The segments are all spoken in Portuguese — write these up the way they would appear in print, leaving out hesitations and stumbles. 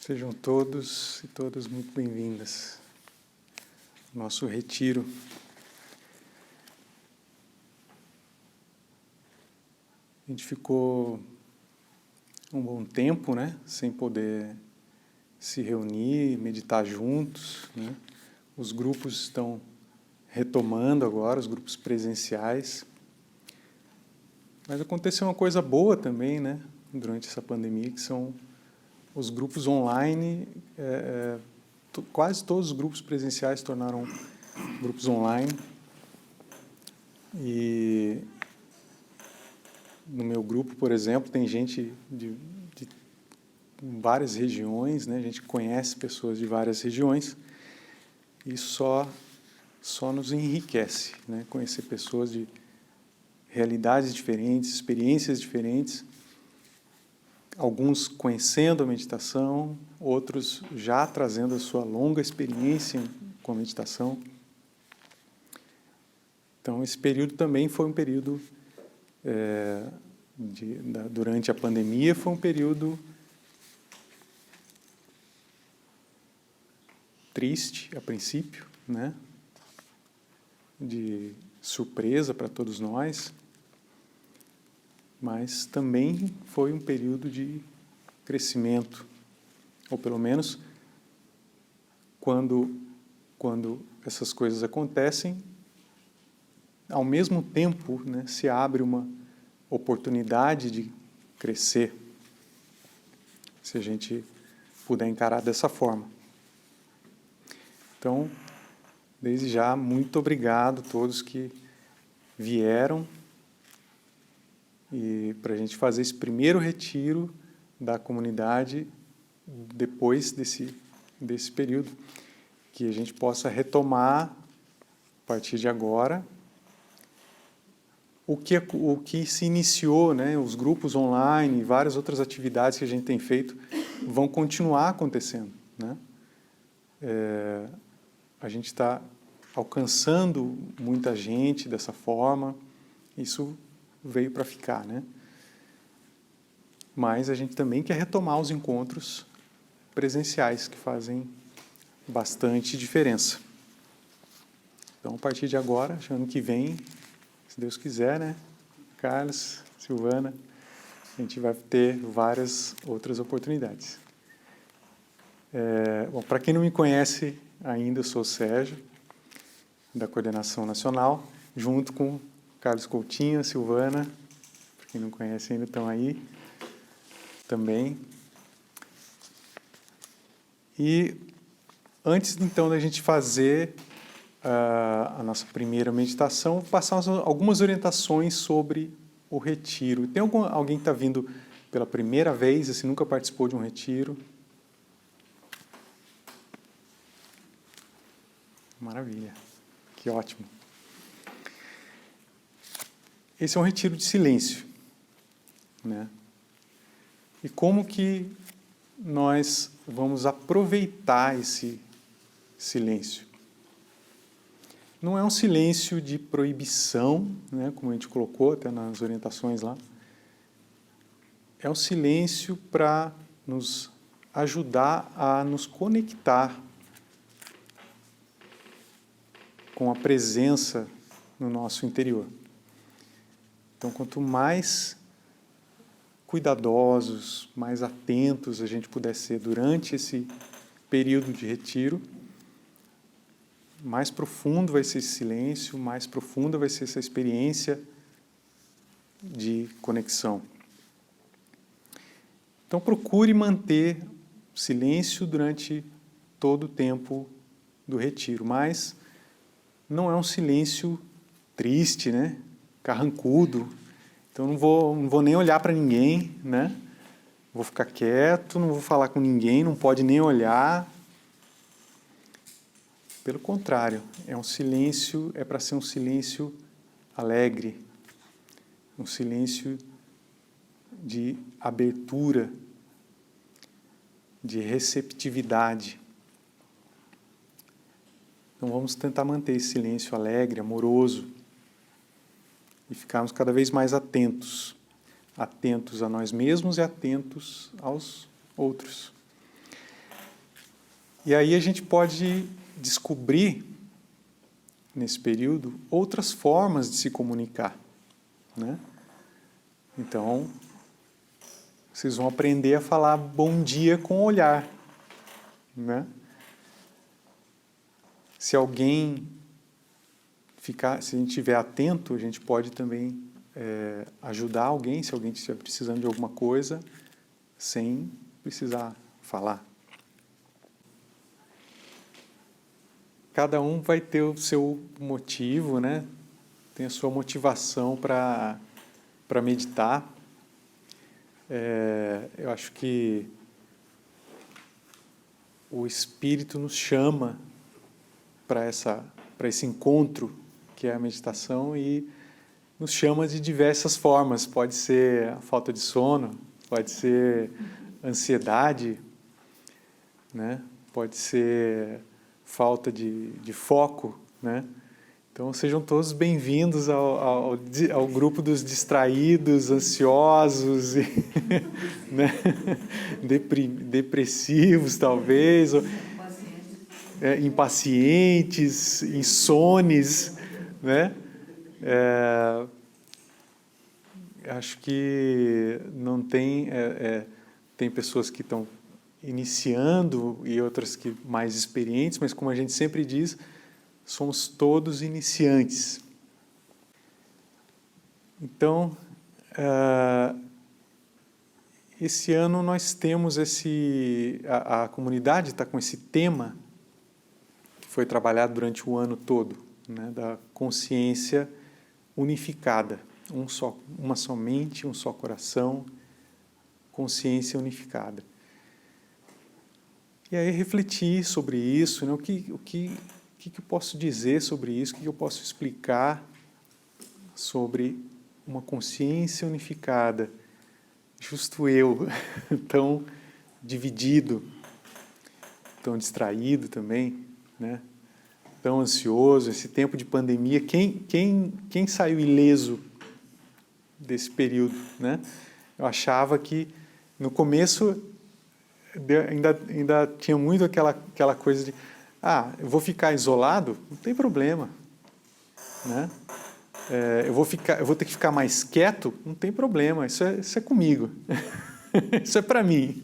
Sejam todos e todas muito bem-vindas ao nosso retiro. A gente ficou um bom tempo, sem poder se reunir, meditar juntos, Os grupos estão retomando agora, os grupos presenciais. Mas aconteceu uma coisa boa também, durante essa pandemia, que são os grupos online. Quase todos os grupos presenciais se tornaram grupos online. E no meu grupo, por exemplo, tem gente de várias regiões, A gente conhece pessoas de várias regiões. Isso só nos enriquece, Conhecer pessoas de realidades diferentes, experiências diferentes. Alguns conhecendo a meditação, outros já trazendo a sua longa experiência com a meditação. Então, esse período também foi um período, durante a pandemia, foi um período triste, a princípio, de surpresa para todos nós, mas também foi um período de crescimento, ou pelo menos quando essas coisas acontecem, ao mesmo tempo, se abre uma oportunidade de crescer, se a gente puder encarar dessa forma. Então, desde já, muito obrigado a todos que vieram e para a gente fazer esse primeiro retiro da comunidade depois desse período, que a gente possa retomar, a partir de agora, o que se iniciou, os grupos online e várias outras atividades que a gente tem feito vão continuar acontecendo, A gente está alcançando muita gente dessa forma, isso veio para ficar, Mas a gente também quer retomar os encontros presenciais, que fazem bastante diferença. Então, a partir de agora, ano que vem, se Deus quiser, Carlos, Silvana, a gente vai ter várias outras oportunidades. Bom, para quem não me conhece ainda, eu sou o Sérgio, da Coordenação Nacional, junto com Carlos Coutinho, a Silvana, para quem não conhece ainda, estão aí também. E antes, então, da gente fazer a nossa primeira meditação, vou passar algumas orientações sobre o retiro. Tem alguém que está vindo pela primeira vez, assim, nunca participou de um retiro? Maravilha, que ótimo. Esse é um retiro de silêncio, E como que nós vamos aproveitar esse silêncio? Não é um silêncio de proibição, como a gente colocou até nas orientações lá. É um silêncio para nos ajudar a nos conectar com a presença no nosso interior. Então, quanto mais cuidadosos, mais atentos a gente puder ser durante esse período de retiro, mais profundo vai ser esse silêncio, mais profunda vai ser essa experiência de conexão. Então, procure manter silêncio durante todo o tempo do retiro, mas não é um silêncio triste, carrancudo. Então, não vou nem olhar para ninguém, Vou ficar quieto, não vou falar com ninguém, não pode nem olhar. Pelo contrário, é para ser um silêncio alegre, um silêncio de abertura, de receptividade. Então vamos tentar manter esse silêncio alegre, amoroso, e ficarmos cada vez mais atentos a nós mesmos e atentos aos outros. E aí a gente pode descobrir, nesse período, outras formas de se comunicar, né? Então, vocês vão aprender a falar bom dia com o olhar, né? Se a gente estiver atento, a gente pode também ajudar alguém, se alguém estiver precisando de alguma coisa, sem precisar falar. Cada um vai ter o seu motivo, né? Tem a sua motivação para meditar. Eu acho que o Espírito nos chama para esse encontro que é a meditação e nos chama de diversas formas. Pode ser a falta de sono, pode ser ansiedade, né? Pode ser falta de foco, né? Então sejam todos bem-vindos ao grupo dos distraídos, ansiosos, e, né? Depressivos talvez, ou, impacientes, insones, né? Acho que não tem tem pessoas que estão iniciando e outras que mais experientes, mas como a gente sempre diz, somos todos iniciantes. Então, esse ano nós temos a comunidade está com esse tema que foi trabalhado durante o ano todo, né, da consciência unificada, uma só mente, um só coração, consciência unificada. E aí refletir sobre isso, né? O que eu posso dizer sobre isso, o que eu posso explicar sobre uma consciência unificada, justo eu, tão dividido, tão distraído também, né? Tão ansioso, esse tempo de pandemia, quem saiu ileso desse período, né? Eu achava que no começo ainda tinha muito aquela coisa de eu vou ficar isolado, não tem problema, né? Eu vou ter que ficar mais quieto, não tem problema, isso é comigo, isso é para mim.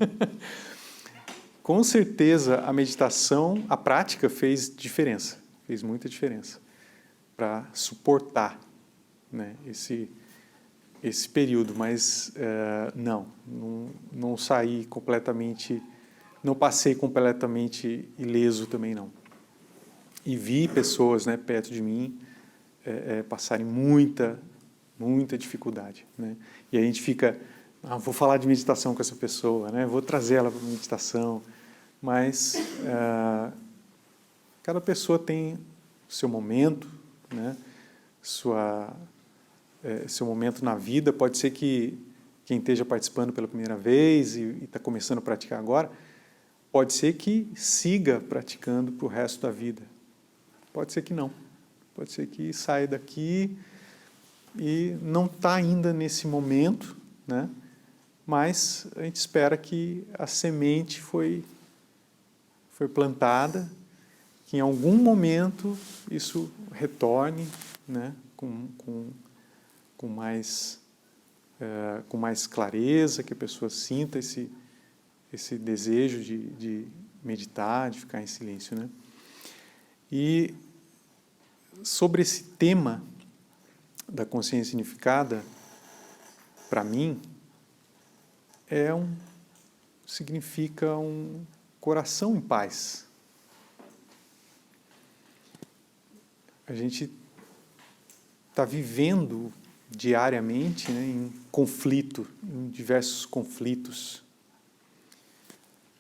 Com certeza a meditação, a prática fez diferença, fez muita diferença para suportar, né, esse período, mas não saí completamente, não passei completamente ileso também não. E vi pessoas, né, perto de mim passarem muita dificuldade, né? E a gente fica, vou falar de meditação com essa pessoa, né? Vou trazer ela para a meditação, mas cada pessoa tem seu momento, né? Seu momento na vida. Pode ser que quem esteja participando pela primeira vez e está começando a praticar agora, pode ser que siga praticando para o resto da vida. Pode ser que não. Pode ser que saia daqui e não está ainda nesse momento, né? Mas a gente espera que a semente foi plantada, que em algum momento isso retorne, né? Com mais clareza, que a pessoa sinta esse desejo de meditar, de ficar em silêncio, né? E sobre esse tema da consciência unificada, para mim, significa um coração em paz. A gente está vivendo diariamente, né, em conflito, em diversos conflitos.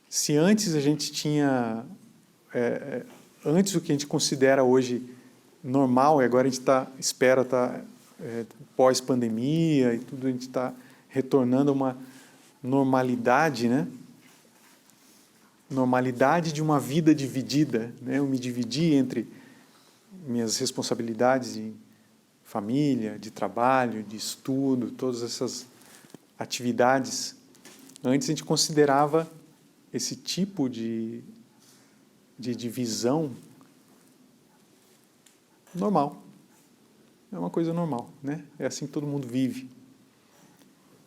Se antes a gente tinha, antes o que a gente considera hoje normal, e agora a gente espera pós-pandemia e tudo, a gente está retornando a uma normalidade, né? Normalidade de uma vida dividida, né? Eu me dividi entre minhas responsabilidades de família, de trabalho, de estudo, todas essas atividades. Antes a gente considerava esse tipo de de divisão, normal. É uma coisa normal, né? É assim que todo mundo vive.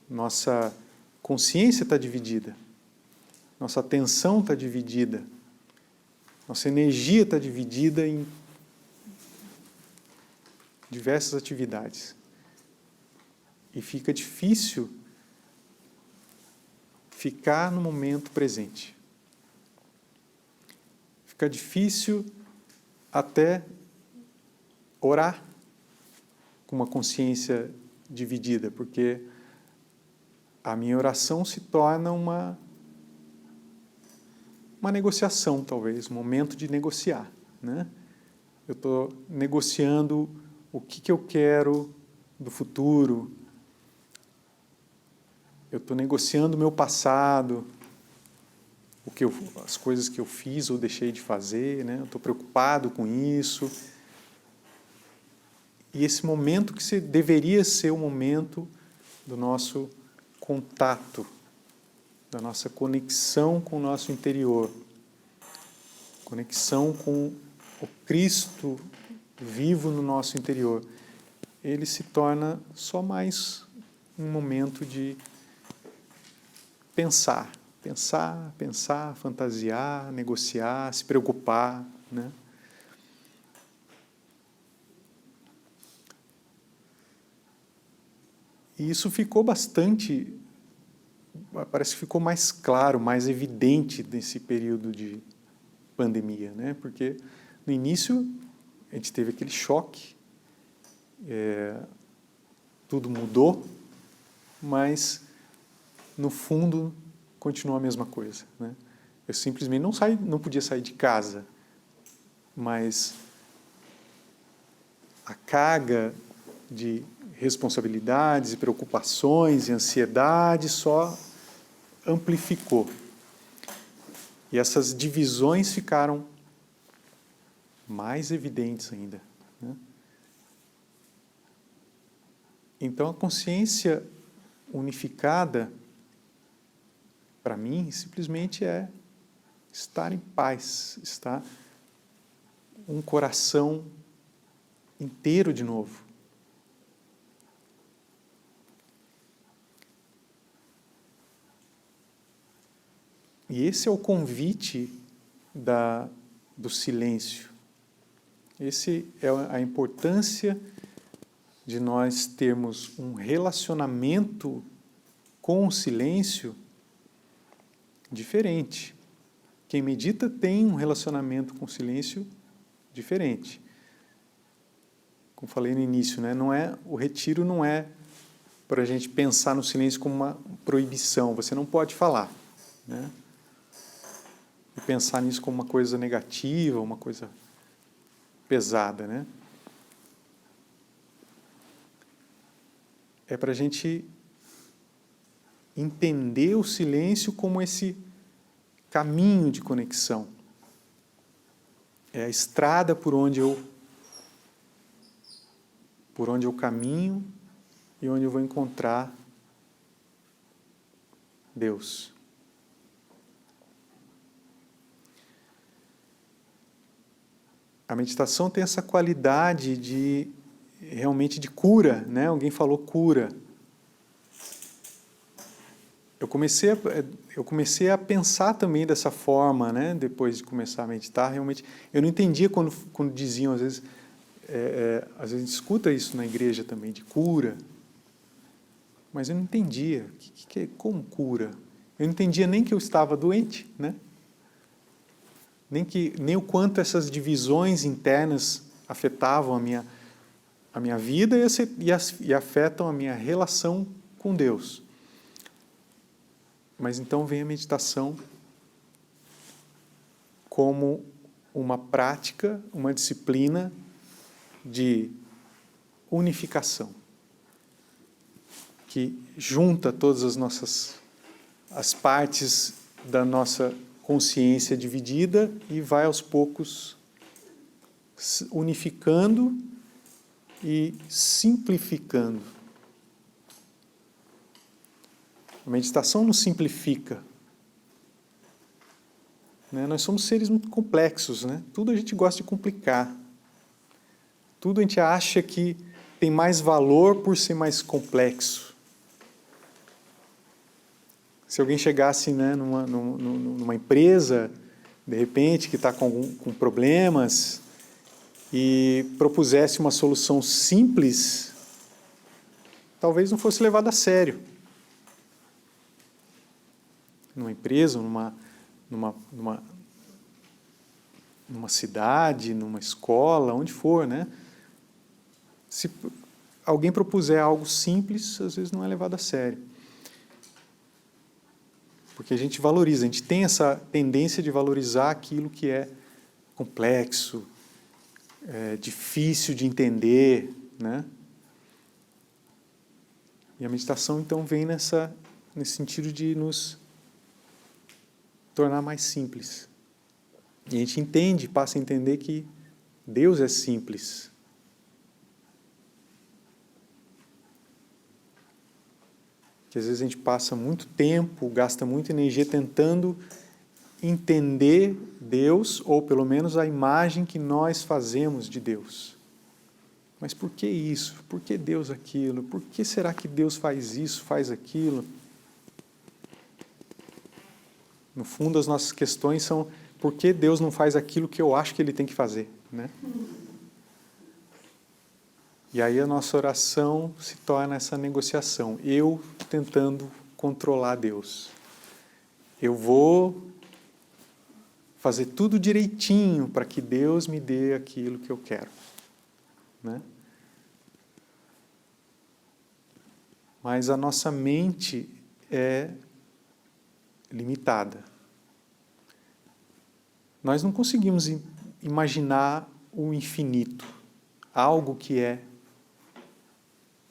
Nossa consciência está dividida. Nossa atenção está dividida. Nossa energia está dividida em diversas atividades. E fica difícil ficar no momento presente. Fica difícil até orar com uma consciência dividida, porque a minha oração se torna uma negociação, talvez, um momento de negociar, né? Eu estou negociando o que eu quero do futuro, eu estou negociando o meu passado, as coisas que eu fiz ou deixei de fazer, né? Eu estou preocupado com isso. E esse momento que deveria ser o momento do nosso contato, da nossa conexão com o nosso interior, conexão com o Cristo vivo no nosso interior, ele se torna só mais um momento de pensar, fantasiar, negociar, se preocupar, né? E isso ficou bastante, parece que ficou mais claro, mais evidente nesse período de pandemia, né? Porque no início a gente teve aquele choque, tudo mudou, mas no fundo continua a mesma coisa, né? Eu simplesmente não podia sair de casa, mas a carga de responsabilidades e preocupações e ansiedade só amplificou. E essas divisões ficaram mais evidentes ainda, né? Então, a consciência unificada, para mim, simplesmente é estar em paz, estar um coração inteiro de novo. E esse é o convite do silêncio. Esse é a importância de nós termos um relacionamento com o silêncio diferente. Quem medita tem um relacionamento com o silêncio diferente. Como falei no início, né? O retiro não é para a gente pensar no silêncio como uma proibição. Você não pode falar, né? E pensar nisso como uma coisa negativa, uma coisa pesada, né? É para a gente entender o silêncio como esse caminho de conexão. É a estrada por onde eu caminho e onde eu vou encontrar Deus. A meditação tem essa qualidade realmente de cura, né? Alguém falou cura. Eu comecei a pensar também dessa forma, né? Depois de começar a meditar, realmente, eu não entendia quando diziam, às vezes a gente escuta isso na igreja também, de cura, mas eu não entendia, como cura? Eu não entendia nem que eu estava doente, né? Nem o quanto essas divisões internas afetavam a minha vida e afetam a minha relação com Deus. Mas então vem a meditação como uma prática, uma disciplina de unificação, que junta todas as partes da nossa consciência dividida e vai aos poucos unificando e simplificando. A meditação nos simplifica. né? Nós somos seres muito complexos, né? Tudo a gente gosta de complicar. Tudo a gente acha que tem mais valor por ser mais complexo. Se alguém chegasse, né, numa empresa, de repente, que está com problemas, e propusesse uma solução simples, talvez não fosse levado a sério. Numa empresa, numa cidade, numa escola, onde for, né? Se alguém propuser algo simples, às vezes não é levado a sério. Porque a gente valoriza, a gente tem essa tendência de valorizar aquilo que é complexo, difícil de entender, né? E a meditação, então, vem nesse sentido de nos tornar mais simples. E a gente passa a entender que Deus é simples. Que às vezes a gente passa muito tempo, gasta muita energia tentando entender Deus, ou pelo menos a imagem que nós fazemos de Deus. Mas por que isso? Por que Deus aquilo? Por que será que Deus faz isso, faz aquilo? No fundo, as nossas questões são: por que Deus não faz aquilo que eu acho que Ele tem que fazer, né? E aí a nossa oração se torna essa negociação. Eu tentando controlar Deus. Eu vou fazer tudo direitinho para que Deus me dê aquilo que eu quero, né? Mas a nossa mente é limitada. Nós não conseguimos imaginar o infinito, algo que é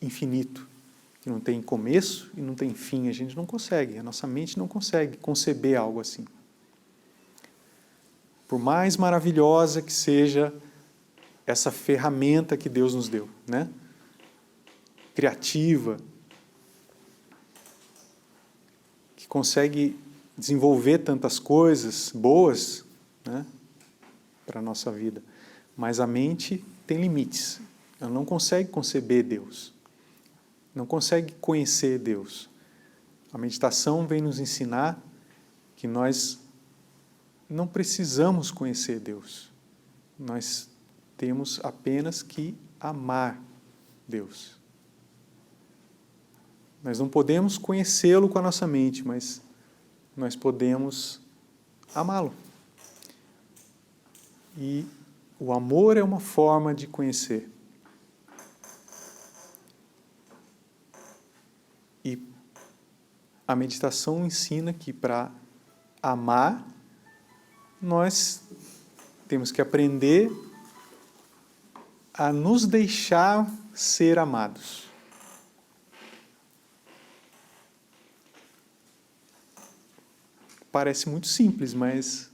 infinito, que não tem começo e não tem fim. A gente não consegue, a nossa mente não consegue conceber algo assim. Por mais maravilhosa que seja essa ferramenta que Deus nos deu, né? Criativa, que consegue desenvolver tantas coisas boas, né, para a nossa vida. Mas a mente tem limites. Ela não consegue conceber Deus. Não consegue conhecer Deus. A meditação vem nos ensinar que nós não precisamos conhecer Deus. Nós temos apenas que amar Deus. Nós não podemos conhecê-lo com a nossa mente, mas nós podemos amá-lo. E o amor é uma forma de conhecer. E a meditação ensina que para amar, nós temos que aprender a nos deixar ser amados. Parece muito simples, mas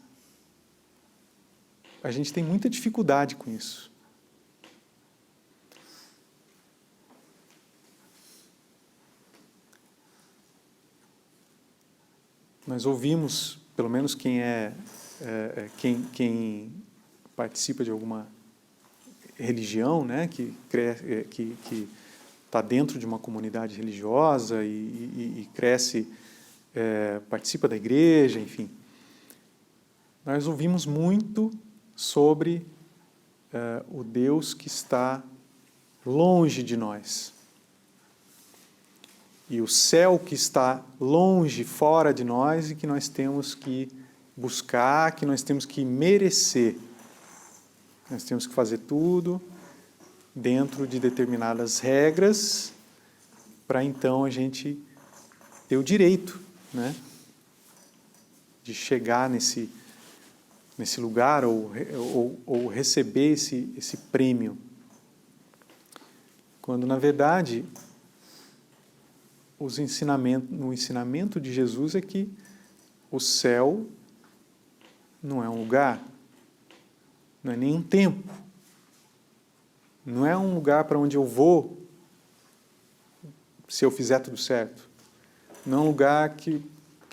a gente tem muita dificuldade com isso. Nós ouvimos, pelo menos quem participa de alguma religião, né, que está dentro de uma comunidade religiosa e cresce, participa da igreja, enfim. Nós ouvimos muito sobre o Deus que está longe de nós. E o céu que está longe, fora de nós, e que nós temos que buscar, que nós temos que merecer. Nós temos que fazer tudo dentro de determinadas regras, para então a gente ter o direito, né, de chegar nesse lugar ou receber esse prêmio. Quando, na verdade, o ensinamento de Jesus é que o céu não é um lugar, não é nem um tempo, não é um lugar para onde eu vou se eu fizer tudo certo, não é um lugar que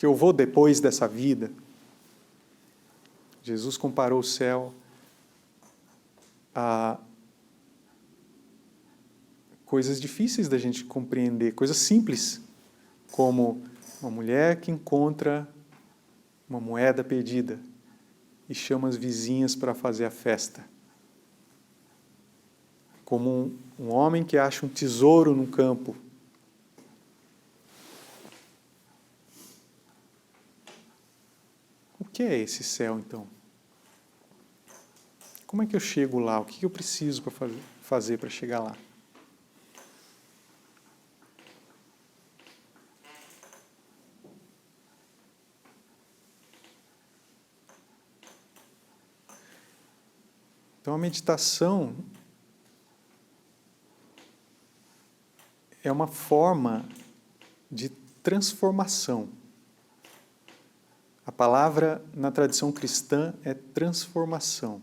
eu vou depois dessa vida. Jesus comparou o céu a coisas difíceis da gente compreender, coisas simples, como uma mulher que encontra uma moeda perdida e chama as vizinhas para fazer a festa. Como um homem que acha um tesouro no campo. O que é esse céu, então? Como é que eu chego lá? O que eu preciso para fazer para chegar lá? Então, a meditação é uma forma de transformação. A palavra na tradição cristã é transformação.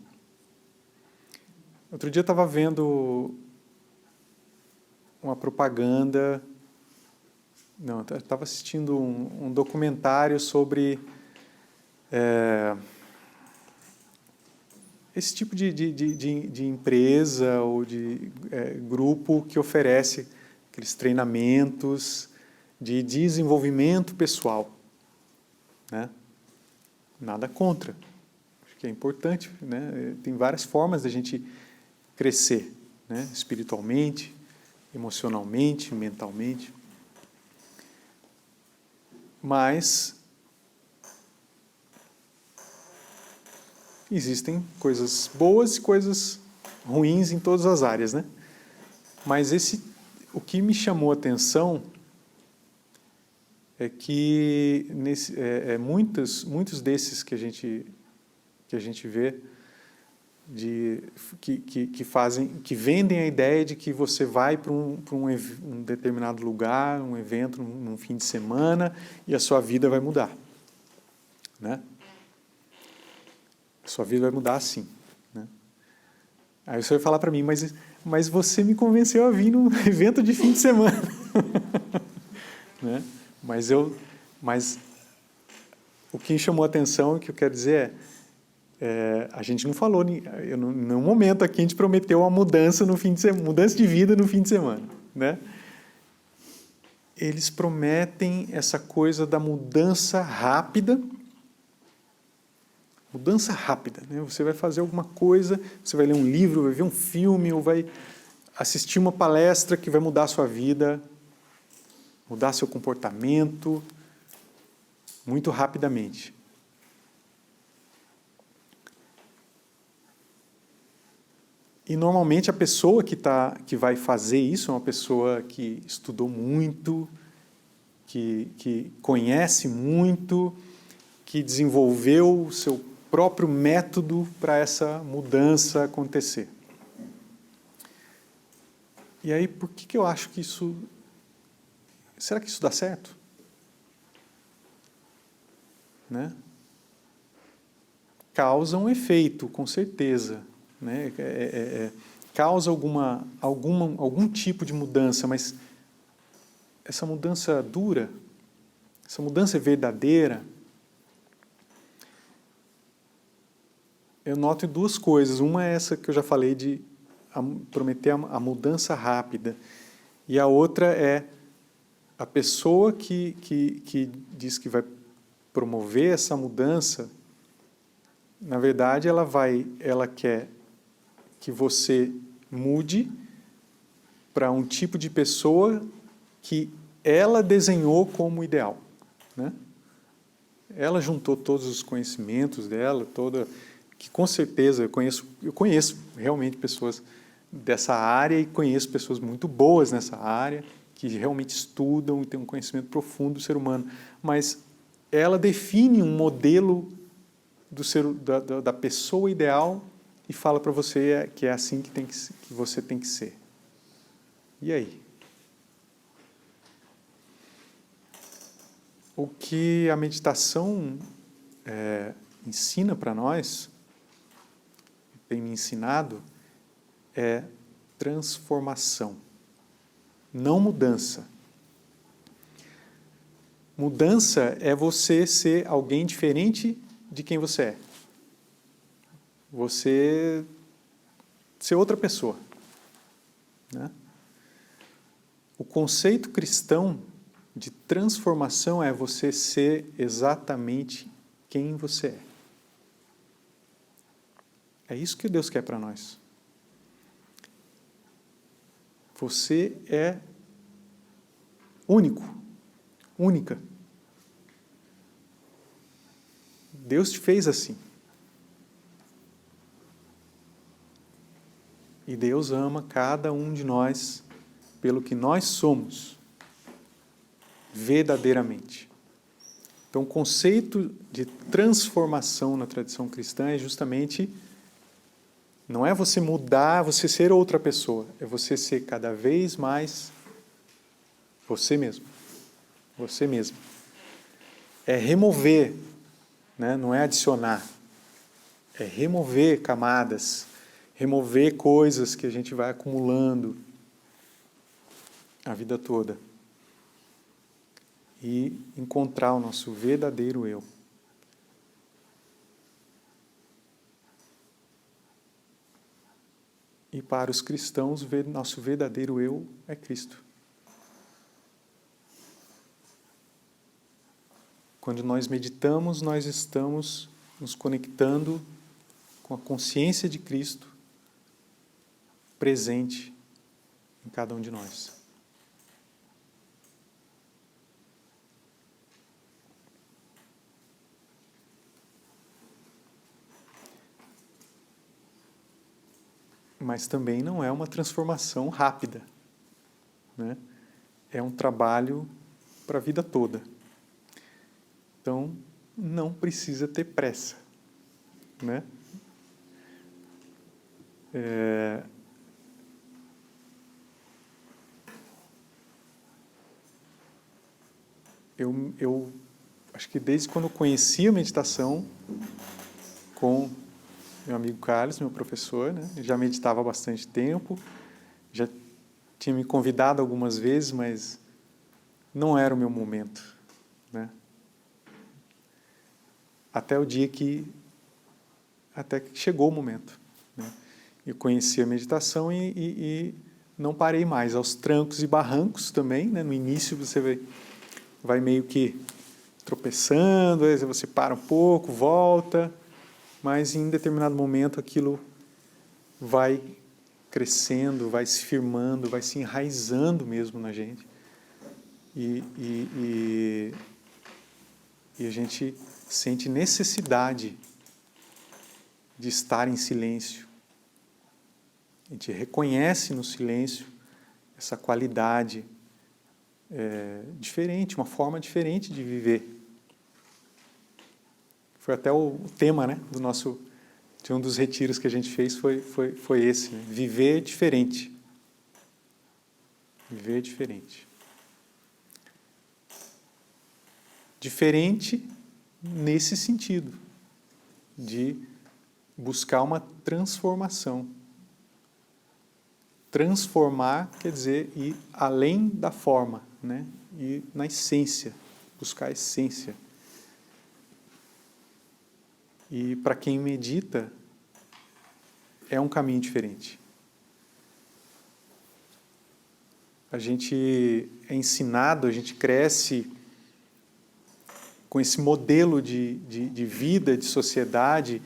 Outro dia eu estava vendo uma propaganda, eu estava assistindo um documentário sobre esse tipo de empresa ou de grupo que oferece aqueles treinamentos de desenvolvimento pessoal, né? Nada contra, acho que é importante, né? Tem várias formas da gente crescer, né? Espiritualmente, emocionalmente, mentalmente. Mas existem coisas boas e coisas ruins em todas as áreas, né? Mas o que me chamou a atenção é que muitos desses que a gente vê que vendem a ideia de que você vai para um determinado lugar, um evento, num fim de semana, e a sua vida vai mudar, né? A sua vida vai mudar assim, né? Aí você vai falar para mim, mas você me convenceu a vir num evento de fim de semana. Né? Mas o que me chamou a atenção, o que eu quero dizer a gente não falou, em nenhum momento aqui a gente prometeu uma mudança no fim de semana, mudança de vida no fim de semana, né? Eles prometem essa coisa da mudança rápida. Mudança rápida, né? Você vai fazer alguma coisa, você vai ler um livro, vai ver um filme, ou vai assistir uma palestra que vai mudar a sua vida, mudar seu comportamento, muito rapidamente. E normalmente a pessoa que vai fazer isso é uma pessoa que estudou muito, que conhece muito, que desenvolveu o seu próprio método para essa mudança acontecer. E aí, por que eu acho que isso... Será que isso dá certo? Né? Causa um efeito, com certeza. Né? Causa algum tipo de mudança, mas essa mudança dura, essa mudança é verdadeira. Eu noto duas coisas. Uma é essa que eu já falei de prometer a mudança rápida. E a outra é a pessoa que diz que vai promover essa mudança, na verdade ela quer que você mude para um tipo de pessoa que ela desenhou como ideal, né? Ela juntou todos os conhecimentos dela, que com certeza eu conheço realmente pessoas dessa área e conheço pessoas muito boas nessa área, que realmente estudam e têm um conhecimento profundo do ser humano, mas ela define um modelo da pessoa ideal e fala para você que é assim que você tem que ser. E aí? O que a meditação ensina para nós, tem me ensinado, é transformação, não mudança. Mudança é você ser alguém diferente de quem você é. você ser outra pessoa, né? O conceito cristão de transformação é você ser exatamente quem você é. É isso que Deus quer para nós. Você é único, única. Deus te fez assim. E Deus ama cada um de nós pelo que nós somos, verdadeiramente. Então, o conceito de transformação na tradição cristã é justamente, não é você mudar, você ser outra pessoa, é você ser cada vez mais você mesmo. Você mesmo. É remover, né? Não é adicionar. É remover camadas, remover coisas que a gente vai acumulando a vida toda. E encontrar o nosso verdadeiro eu. E para os cristãos, nosso verdadeiro eu é Cristo. Quando nós meditamos, nós estamos nos conectando com a consciência de Cristo presente em cada um de nós. Mas também não é uma transformação rápida, né? É um trabalho para a vida toda. Então, não precisa ter pressa, né? Eu acho que desde quando eu conheci a meditação com meu amigo Carlos, meu professor, né? Eu já meditava há bastante tempo, já tinha me convidado algumas vezes, mas não era o meu momento, né? Até que chegou o momento, né? Eu conheci a meditação e não parei mais, aos trancos e barrancos também, né? No início você vai meio que tropeçando, às vezes você para um pouco, volta, mas em determinado momento aquilo vai crescendo, vai se firmando, vai se enraizando mesmo na gente. E a gente sente necessidade de estar em silêncio. A gente reconhece no silêncio essa qualidade diferente, uma forma diferente de viver. Foi até o tema, né, de um dos retiros que a gente fez foi esse, né? Viver diferente. Viver diferente. Diferente nesse sentido, de buscar uma transformação. Transformar quer dizer ir além da forma, né? Ir na essência, buscar a essência. E para quem medita, é um caminho diferente. A gente é ensinado, a gente cresce com esse modelo de vida, de sociedade,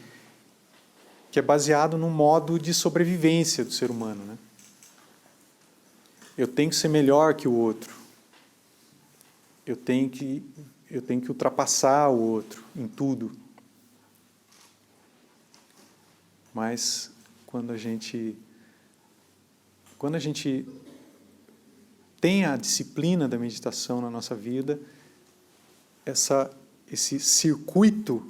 que é baseado num modo de sobrevivência do ser humano, né? Eu tenho que ser melhor que o outro. Eu tenho que ultrapassar o outro em tudo. Mas quando a gente tem a disciplina da meditação na nossa vida, esse circuito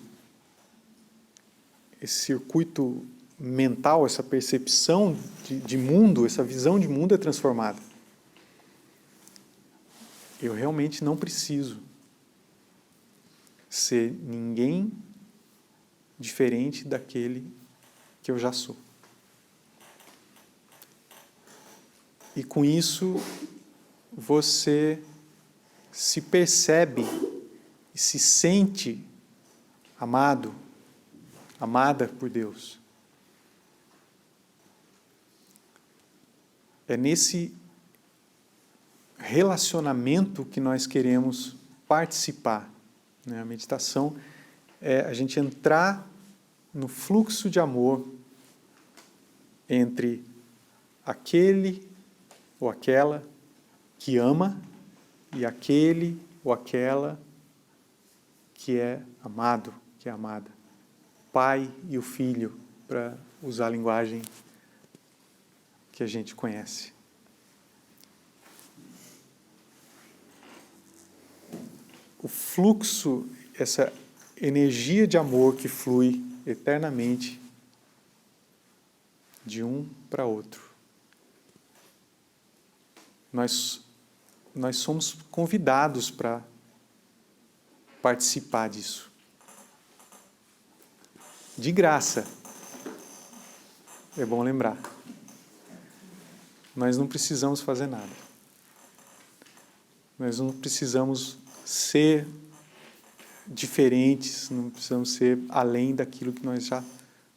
mental, essa percepção de mundo, essa visão de mundo é transformada. Eu realmente não preciso ser ninguém diferente daquele que eu já sou. E com isso, você se percebe e se sente amado, amada por Deus. É nesse relacionamento que nós queremos participar, né? A meditação é a gente entrar no fluxo de amor entre aquele ou aquela que ama e aquele ou aquela que é amado, que é amada. Pai e o filho, para usar a linguagem que a gente conhece. O fluxo, essa energia de amor que flui eternamente de um para outro. Nós somos convidados para participar disso. De graça. É bom lembrar. Nós não precisamos fazer nada. Nós não precisamos ser diferentes, não precisamos ser além daquilo que nós já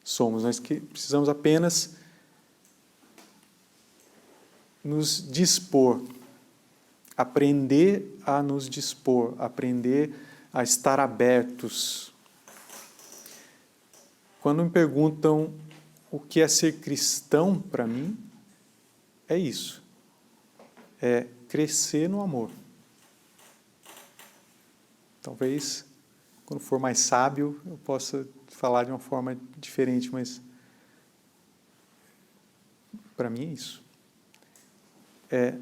somos. Nós precisamos apenas nos dispor, aprender a nos dispor, aprender a estar abertos. Quando me perguntam o que é ser cristão para mim, é isso. É crescer no amor. Talvez, quando for mais sábio, eu possa falar de uma forma diferente, mas para mim é isso. É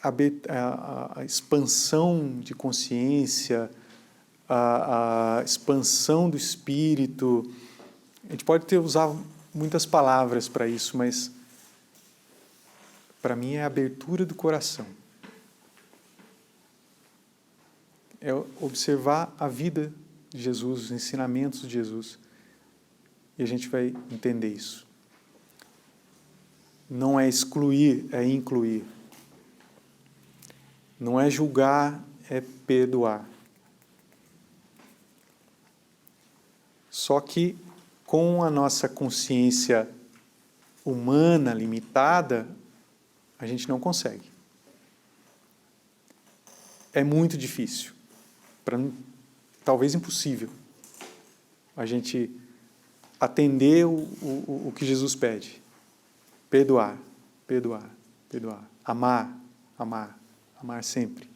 a expansão de consciência, a expansão do espírito. A gente pode usar muitas palavras para isso, mas para mim é a abertura do coração. É observar a vida de Jesus, os ensinamentos de Jesus, e a gente vai entender isso. Não é excluir, é incluir. Não é julgar, é perdoar. Só que com a nossa consciência humana limitada, a gente não consegue. É muito difícil, talvez impossível, a gente atender o que Jesus pede. Perdoar, perdoar, perdoar. Amar, amar, amar sempre.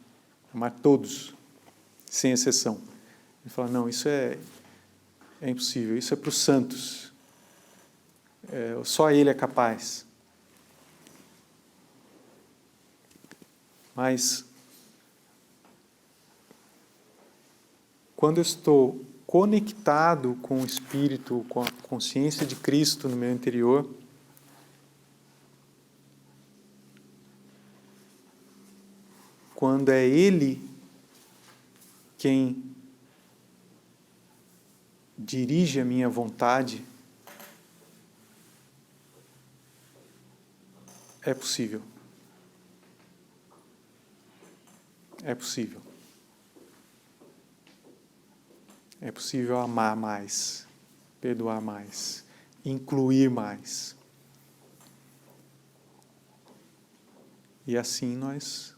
Amar todos, sem exceção. Ele fala, não, isso é impossível, isso é para os santos. Só Ele é capaz. Mas, quando eu estou conectado com o Espírito, com a consciência de Cristo no meu interior, quando é Ele quem dirige a minha vontade, é possível. É possível. É possível amar mais, perdoar mais, incluir mais. E assim nós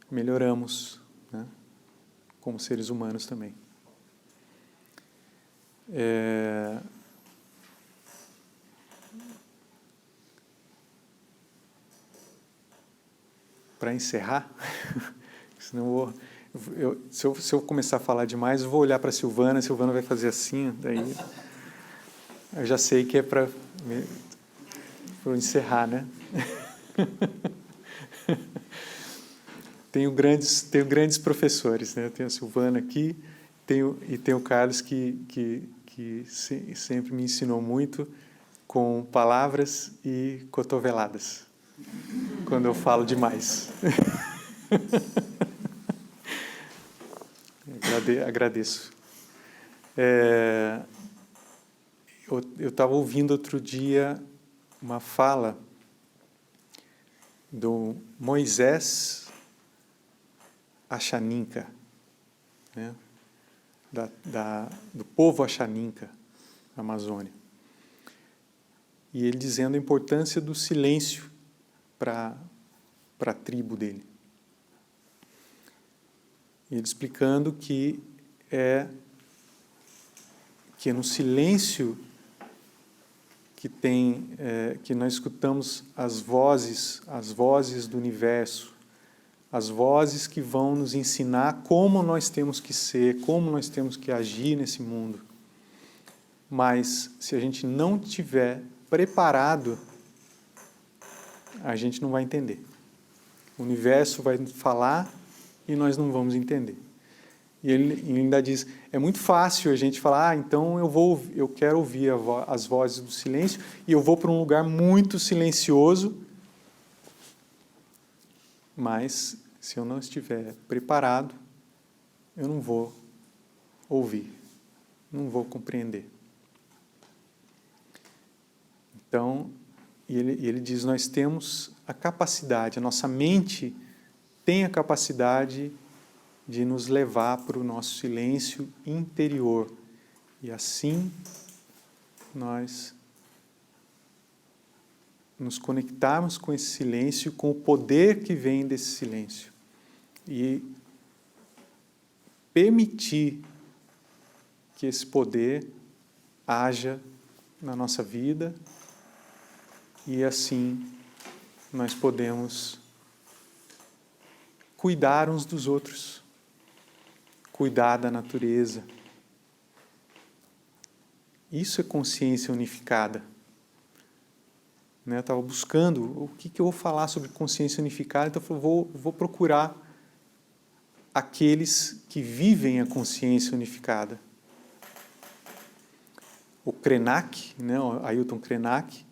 melhoramos, né? Como seres humanos também. Para encerrar, senão se eu começar a falar demais, eu vou olhar para a Silvana vai fazer assim, daí eu já sei que é para eu encerrar, né? Tenho grandes professores, né? Eu tenho a Silvana aqui, e tenho o Carlos que sempre me ensinou muito com palavras e cotoveladas, quando eu falo demais. Agradeço. Eu estava ouvindo outro dia uma fala do Moisés Achaninka, né? Do povo Achaninka, na Amazônia. E ele dizendo a importância do silêncio para a tribo dele. E ele explicando que é no silêncio que nós escutamos as vozes do universo, as vozes que vão nos ensinar como nós temos que ser, como nós temos que agir nesse mundo. Mas, se a gente não estiver preparado, a gente não vai entender. O universo vai falar e nós não vamos entender. E ele ainda diz, é muito fácil a gente falar, então eu quero ouvir as vozes do silêncio e eu vou para um lugar muito silencioso, mas se eu não estiver preparado, eu não vou ouvir, não vou compreender. Então, ele diz, nós temos a capacidade, a nossa mente tem a capacidade de nos levar para o nosso silêncio interior. E assim nós nos conectarmos com esse silêncio, com o poder que vem desse silêncio. E permitir que esse poder haja na nossa vida e assim nós podemos cuidar uns dos outros, cuidar da natureza. Isso é consciência unificada. Eu estava buscando o que eu vou falar sobre consciência unificada, então eu vou procurar aqueles que vivem a consciência unificada. O Krenak, o Ailton Krenak,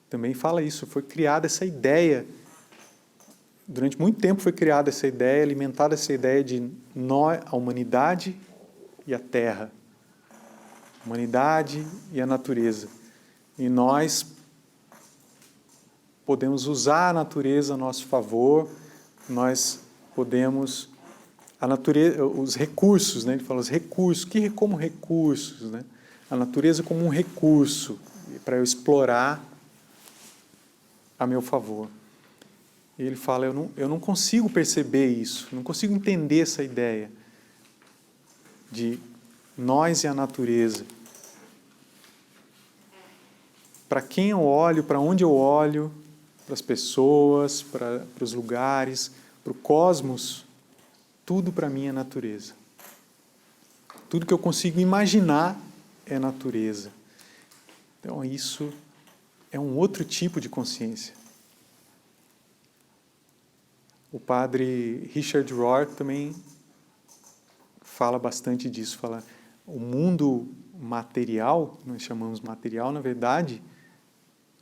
também fala isso. Foi criada essa ideia, durante muito tempo foi criada essa ideia, alimentada essa ideia de nós, a humanidade e a Terra, a humanidade e a natureza. E nós podemos usar a natureza a nosso favor, nós podemos... A natureza, os recursos, ele fala os recursos, como recursos, a natureza como um recurso para eu explorar a meu favor. E ele fala, eu não consigo perceber isso, não consigo entender essa ideia de nós e a natureza. Para quem eu olho, para onde eu olho, para as pessoas, para os lugares, para o cosmos, tudo para mim é natureza. Tudo que eu consigo imaginar é natureza. Então isso é um outro tipo de consciência. O padre Richard Rohr também fala bastante disso. Fala, o mundo material, nós chamamos material, na verdade,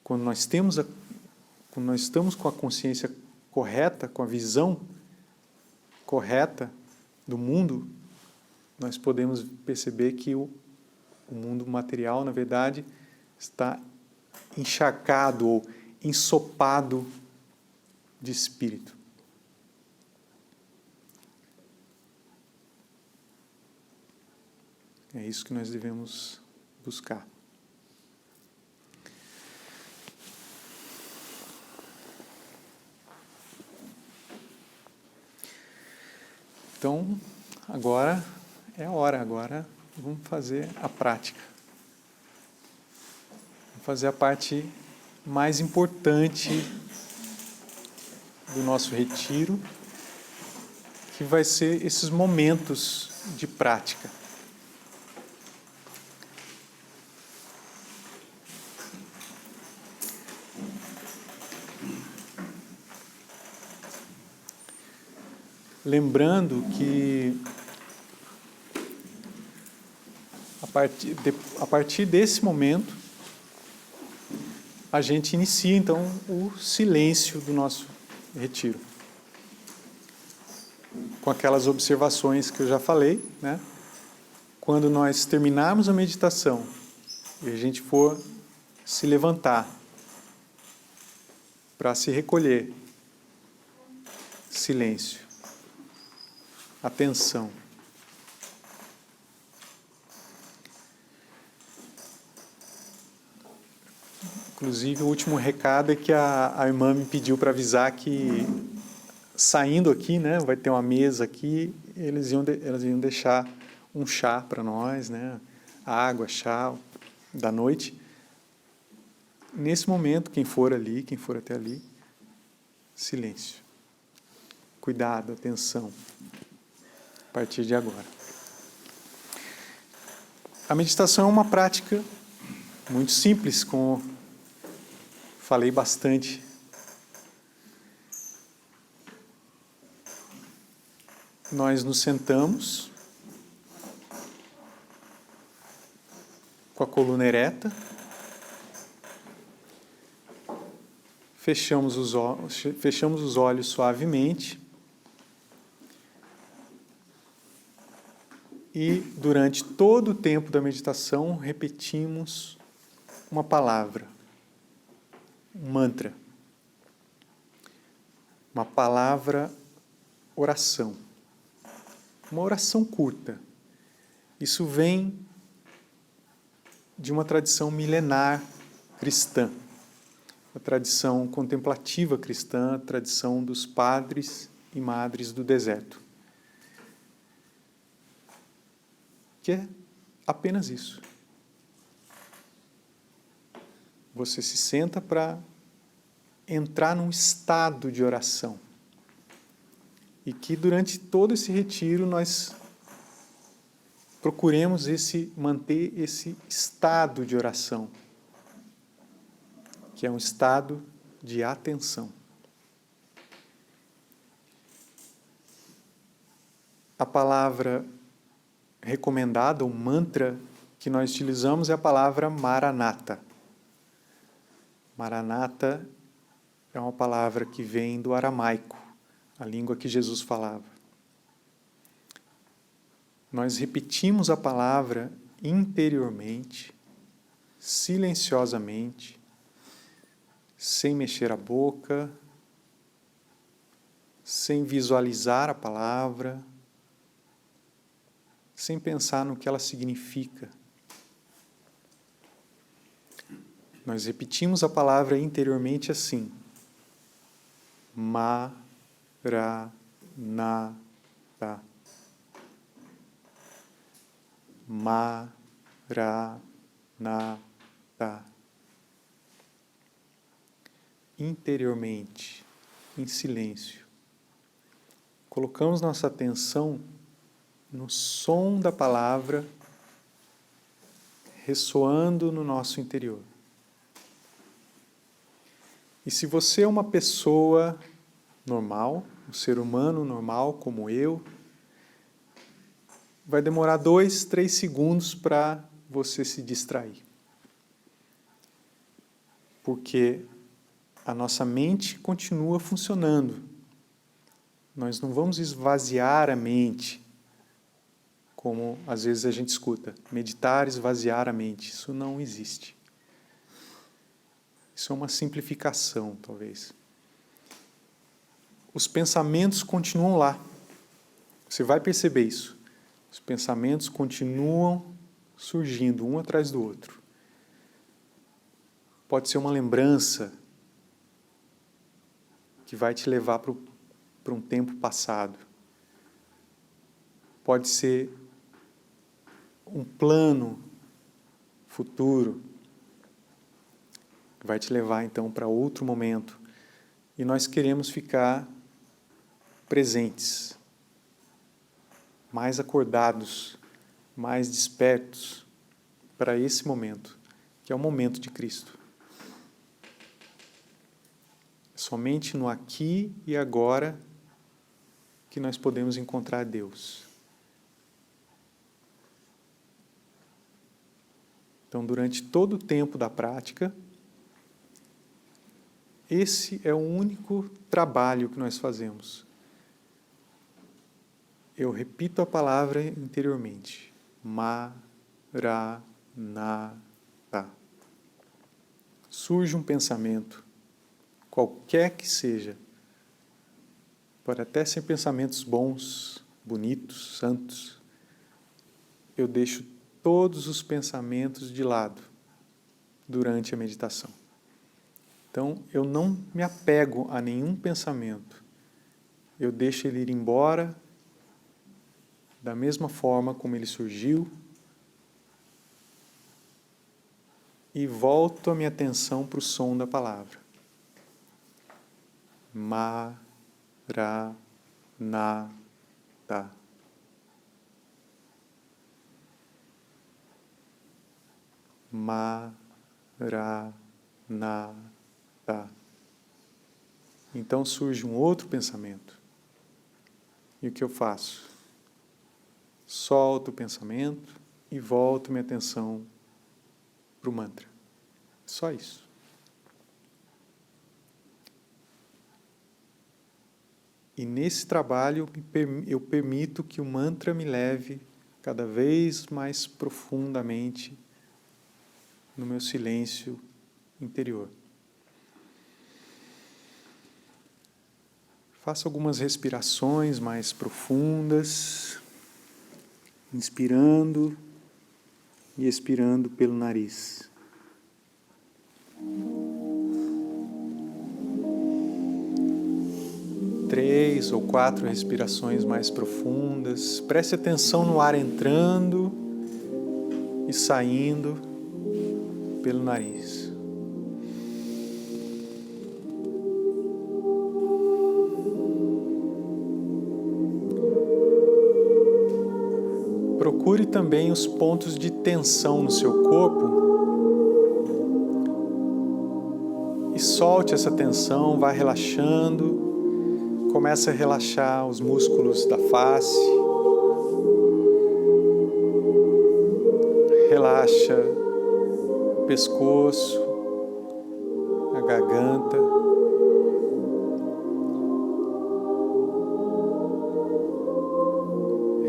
quando nós estamos com a consciência correta, com a visão correta do mundo, nós podemos perceber que o mundo material, na verdade, está encharcado ou ensopado de espírito. É isso que nós devemos buscar. Então, agora é a hora, agora vamos fazer a prática. Vamos fazer a parte mais importante do nosso retiro, que vai ser esses momentos de prática. Lembrando que a partir desse momento, a gente inicia então o silêncio do nosso retiro. Com aquelas observações que eu já falei, Quando nós terminarmos a meditação e a gente for se levantar para se recolher, silêncio. Atenção. Inclusive, o último recado é que a irmã me pediu para avisar que, saindo aqui, né, vai ter uma mesa aqui, elas iam deixar um chá para nós, né, água, chá da noite. Nesse momento, quem for até ali, silêncio. Cuidado, atenção, a partir de agora. A meditação é uma prática muito simples, como falei bastante. Nós nos sentamos com a coluna ereta, fechamos os olhos suavemente e, durante todo o tempo da meditação, repetimos uma palavra, um mantra, uma palavra oração, uma oração curta. Isso vem de uma tradição milenar cristã, a tradição contemplativa cristã, a tradição dos padres e madres do deserto, que é apenas isso. Você se senta para entrar num estado de oração. E que durante todo esse retiro nós procuremos manter esse estado de oração, que é um estado de atenção. A palavra recomendada, o mantra que nós utilizamos é a palavra Maranata. Maranata é uma palavra que vem do aramaico, a língua que Jesus falava. Nós repetimos a palavra interiormente, silenciosamente, sem mexer a boca, sem visualizar a palavra, sem pensar no que ela significa. Nós repetimos a palavra interiormente assim: Maranata. Maranata. Interiormente, em silêncio. Colocamos nossa atenção no som da palavra ressoando no nosso interior. E se você é uma pessoa normal, um ser humano normal como eu, vai demorar 2, 3 segundos para você se distrair. Porque a nossa mente continua funcionando. Nós não vamos esvaziar a mente, como às vezes a gente escuta, meditar, esvaziar a mente. Isso não existe. Isso é uma simplificação, talvez. Os pensamentos continuam lá. Você vai perceber isso. Os pensamentos continuam surgindo, um atrás do outro. Pode ser uma lembrança que vai te levar para um tempo passado. Pode ser um plano futuro que vai te levar, então, para outro momento. E nós queremos ficar presentes, mais acordados, mais despertos para esse momento, que é o momento de Cristo. Somente no aqui e agora que nós podemos encontrar Deus. Então, durante todo o tempo da prática, esse é o único trabalho que nós fazemos. Eu repito a palavra interiormente. Maranata. Surge um pensamento, qualquer que seja, pode até ser pensamentos bons, bonitos, santos. Eu deixo todos os pensamentos de lado durante a meditação. Então, eu não me apego a nenhum pensamento. Eu deixo ele ir embora da mesma forma como ele surgiu e volto a minha atenção para o som da palavra. Maranatha. Maranatha. Então surge um outro pensamento. E o que eu faço? Solto o pensamento e volto minha atenção para o mantra. Só isso. E nesse trabalho eu permito que o mantra me leve cada vez mais profundamente no meu silêncio interior. Faça algumas respirações mais profundas, inspirando e expirando pelo nariz. Três ou 4 respirações mais profundas. Preste atenção no ar entrando e saindo pelo nariz. Procure também os pontos de tensão no seu corpo e solte essa tensão, vá relaxando. Começa a relaxar os músculos da face. Relaxa o pescoço, a garganta.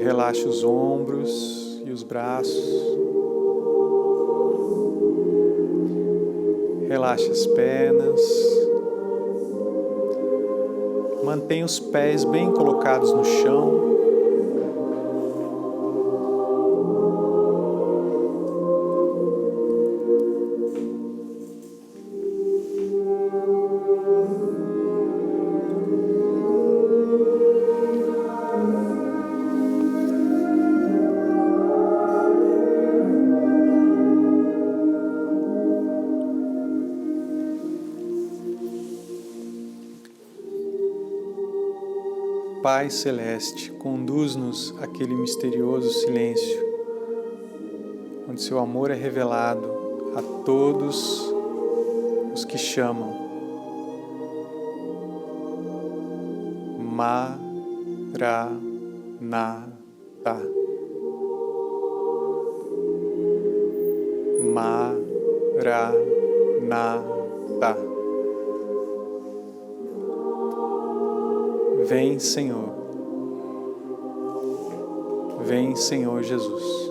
Relaxa os ombros e os braços. Relaxa as pernas. Mantenha os pés bem colocados no chão. Pai Celeste, conduz-nos àquele misterioso silêncio, onde seu amor é revelado a todos os que chamam. Maranatha. Maranatha. Vem, Senhor. Vem, Senhor Jesus.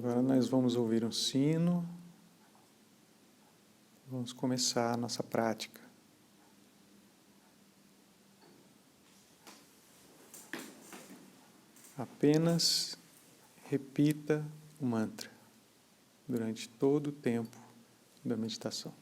Agora nós vamos ouvir um sino. Vamos começar a nossa prática. Apenas repita o mantra durante todo o tempo da meditação.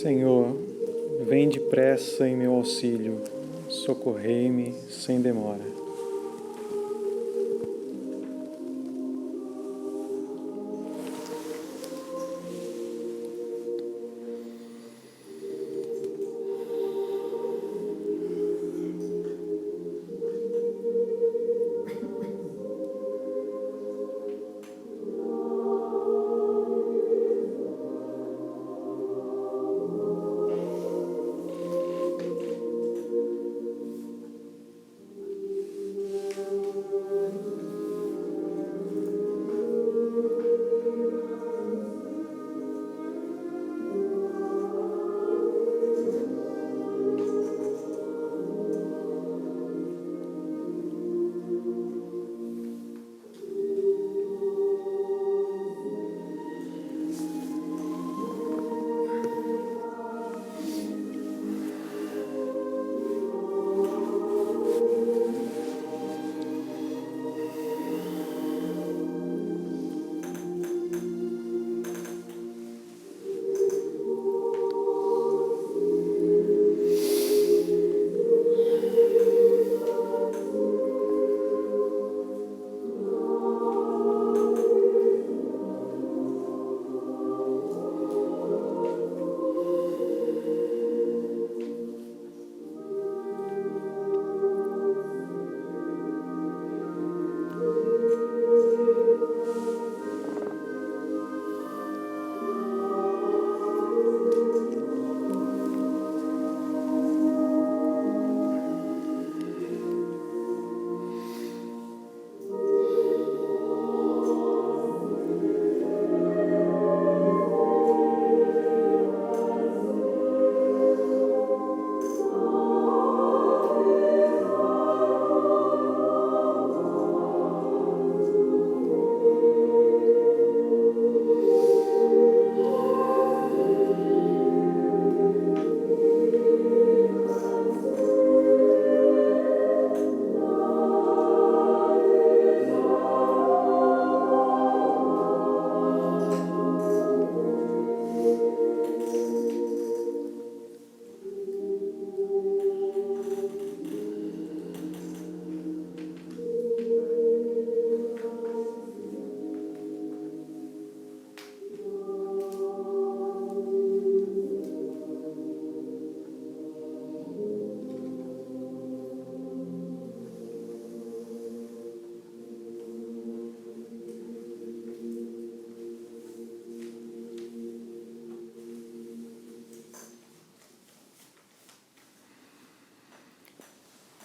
Senhor, vem depressa em meu auxílio, socorrei-me sem demora.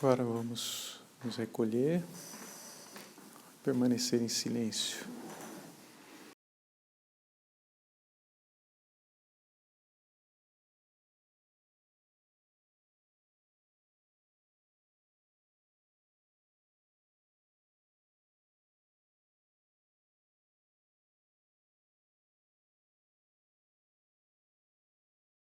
Agora vamos nos recolher, permanecer em silêncio.